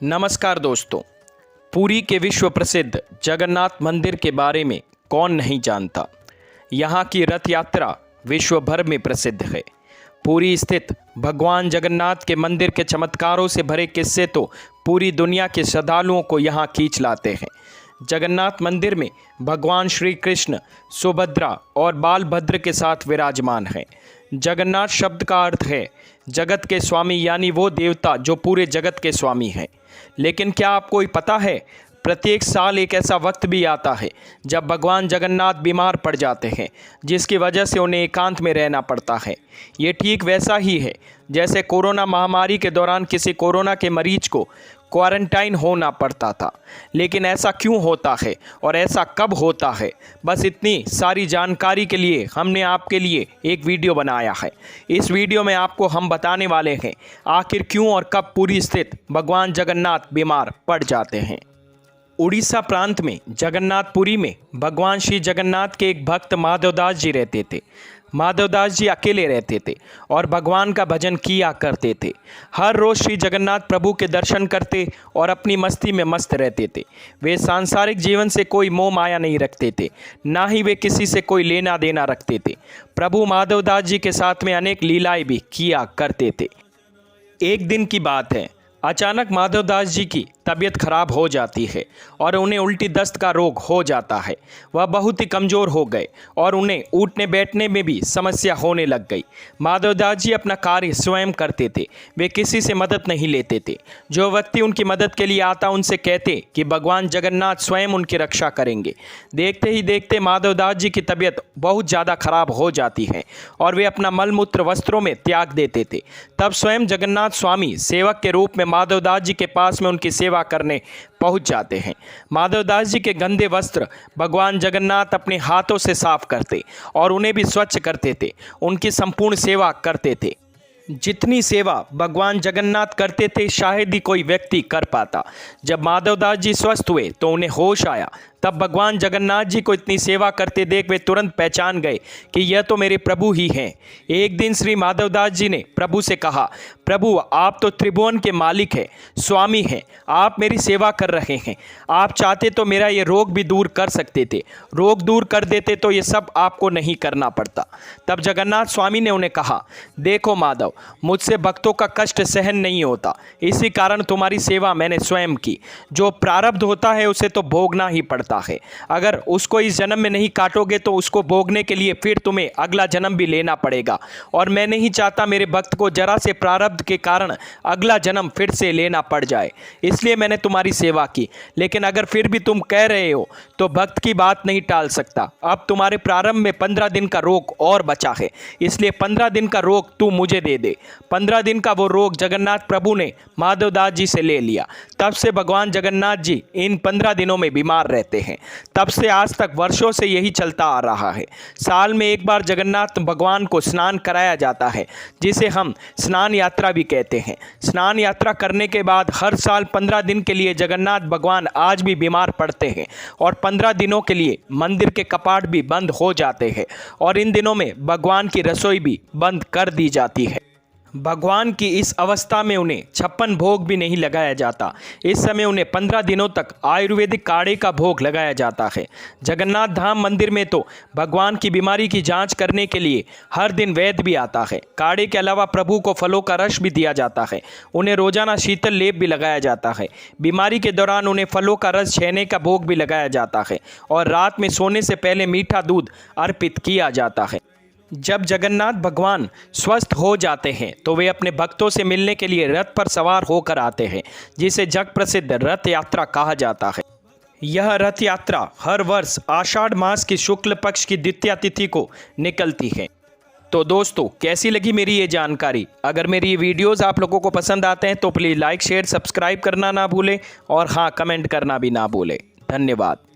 नमस्कार दोस्तों। पुरी के विश्व प्रसिद्ध जगन्नाथ मंदिर के बारे में कौन नहीं जानता। यहाँ की रथ यात्रा विश्व भर में प्रसिद्ध है। पुरी स्थित भगवान जगन्नाथ के मंदिर के चमत्कारों से भरे किस्से तो पूरी दुनिया के श्रद्धालुओं को यहाँ खींच लाते हैं। जगन्नाथ मंदिर में भगवान श्री कृष्ण, सुभद्रा और बालभद्र के साथ विराजमान हैं। जगन्नाथ शब्द का अर्थ है जगत के स्वामी, यानी वो देवता जो पूरे जगत के स्वामी हैं। लेकिन क्या आपको पता है, प्रत्येक साल एक ऐसा वक्त भी आता है जब भगवान जगन्नाथ बीमार पड़ जाते हैं, जिसकी वजह से उन्हें एकांत में रहना पड़ता है। ये ठीक वैसा ही है जैसे कोरोना महामारी के दौरान किसी कोरोना के मरीज को क्वारंटाइन होना पड़ता था। लेकिन ऐसा क्यों होता है और ऐसा कब होता है, बस इतनी सारी जानकारी के लिए हमने आपके लिए एक वीडियो बनाया है। इस वीडियो में आपको हम बताने वाले हैं आखिर क्यों और कब पुरी स्थित भगवान जगन्नाथ बीमार पड़ जाते हैं। उड़ीसा प्रांत में जगन्नाथपुरी में भगवान श्री जगन्नाथ के एक भक्त माधवदास जी रहते थे। माधवदास जी अकेले रहते थे और भगवान का भजन किया करते थे। हर रोज़ श्री जगन्नाथ प्रभु के दर्शन करते और अपनी मस्ती में मस्त रहते थे। वे सांसारिक जीवन से कोई मोह माया नहीं रखते थे, ना ही वे किसी से कोई लेना देना रखते थे। प्रभु माधवदास जी के साथ में अनेक लीलाएं भी किया करते थे। एक दिन की बात है, अचानक माधवदास जी की तबीयत खराब हो जाती है और उन्हें उल्टी दस्त का रोग हो जाता है। वह बहुत ही कमज़ोर हो गए और उन्हें उठने बैठने में भी समस्या होने लग गई। माधवदास जी अपना कार्य स्वयं करते थे, वे किसी से मदद नहीं लेते थे। जो व्यक्ति उनकी मदद के लिए आता उनसे कहते कि भगवान जगन्नाथ स्वयं उनकी रक्षा करेंगे। देखते ही देखते माधवदास जी की तबीयत बहुत ज़्यादा खराब हो जाती है और वे अपना मलमूत्र वस्त्रों में त्याग देते थे। तब स्वयं जगन्नाथ स्वामी सेवक के रूप में माधवदास जी के पास में उनकी सेवा करने पहुंच जाते हैं। माधवदास जी के गंदे वस्त्र भगवान जगन्नाथ अपने हाथों से साफ करते और उन्हें भी स्वच्छ करते थे। उनकी संपूर्ण सेवा करते थे। जितनी सेवा भगवान जगन्नाथ करते थे शायद ही कोई व्यक्ति कर पाता। जब माधवदास जी स्वस्थ हुए तो उन्हें होश आया। तब भगवान जगन्नाथ जी को इतनी सेवा करते देख वे तुरंत पहचान गए कि यह तो मेरे प्रभु ही हैं। एक दिन श्री माधवदास जी ने प्रभु से कहा, प्रभु आप तो त्रिभुवन के मालिक हैं, स्वामी हैं, आप मेरी सेवा कर रहे हैं। आप चाहते तो मेरा ये रोग भी दूर कर सकते थे, रोग दूर कर देते तो ये सब आपको नहीं करना पड़ता। तब जगन्नाथ स्वामी ने उन्हें कहा, देखो माधव, मुझसे भक्तों का कष्ट सहन नहीं होता, इसी कारण तुम्हारी सेवा मैंने स्वयं की। जो प्रारब्ध होता है उसे तो भोगना ही पड़ता है। अगर उसको इस जन्म में नहीं काटोगे तो उसको भोगने के लिए फिर तुम्हें अगला जन्म भी लेना पड़ेगा, और मैं नहीं चाहता मेरे भक्त को जरा से प्रारब्ध के कारण अगला जन्म फिर से लेना पड़ जाए, इसलिए मैंने तुम्हारी सेवा की। लेकिन अगर फिर भी तुम कह रहे हो तो भक्त की बात नहीं टाल सकता। अब तुम्हारे प्रारंभ में 15 दिन का रोग और बचा है, इसलिए 15 दिन का रोग तू मुझे दे दे। 15 दिन का वो रोग जगन्नाथ प्रभु ने माधवदास जी से ले लिया। तब से भगवान जगन्नाथ जी इन 15 दिनों में बीमार रहते हैं। तब से आज तक वर्षों से यही चलता आ रहा है। साल में एक बार जगन्नाथ भगवान को स्नान कराया जाता है, जिसे हम स्नान यात्रा भी कहते हैं। स्नान यात्रा करने के बाद हर साल 15 दिन के लिए जगन्नाथ भगवान आज भी बीमार पड़ते हैं और 15 दिनों के लिए मंदिर के कपाट भी बंद हो जाते हैं और इन दिनों में भगवान की रसोई भी बंद कर दी जाती है। भगवान की इस अवस्था में उन्हें 56 भोग भी नहीं लगाया जाता। इस समय उन्हें 15 दिनों तक आयुर्वेदिक काढ़े का भोग लगाया जाता है। जगन्नाथ धाम मंदिर में तो भगवान की बीमारी की जांच करने के लिए हर दिन वैद्य भी आता है। काढ़े के अलावा प्रभु को फलों का रस भी दिया जाता है। उन्हें रोजाना शीतल लेप भी लगाया जाता है। बीमारी के दौरान उन्हें फलों का रस छेने का भोग भी लगाया जाता है और रात में सोने से पहले मीठा दूध अर्पित किया जाता है। जब जगन्नाथ भगवान स्वस्थ हो जाते हैं तो वे अपने भक्तों से मिलने के लिए रथ पर सवार होकर आते हैं, जिसे जग प्रसिद्ध रथ यात्रा कहा जाता है। यह रथ यात्रा हर वर्ष आषाढ़ मास की शुक्ल पक्ष की द्वितीया तिथि को निकलती है। तो दोस्तों, कैसी लगी मेरी ये जानकारी? अगर मेरी ये वीडियोज़ आप लोगों को पसंद आते हैं तो प्लीज़ लाइक, शेयर, सब्सक्राइब करना ना भूलें और हाँ, कमेंट करना भी ना भूलें। धन्यवाद।